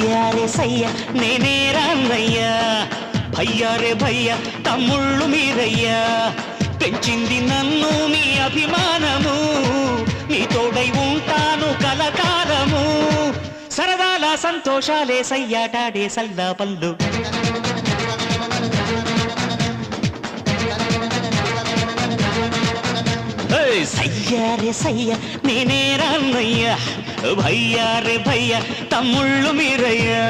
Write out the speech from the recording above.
సయ్యారే సయ్య నేనే రాన్నయ్యా భయ్యారే భయ్య తమ్ముళ్ళు మీరయ్యా పెంచింది నన్ను మీ అభిమానము మీ తోడై ఉంటాను కలకాలము సరదాల సంతోషాలే సయ్యాటాడే సల్లా పల్లు సయ్యారే సయ్య నేనే రాన్నయ్యా భయ్యారే భయ్య తమ్ముళ్ళు మీరయ్యా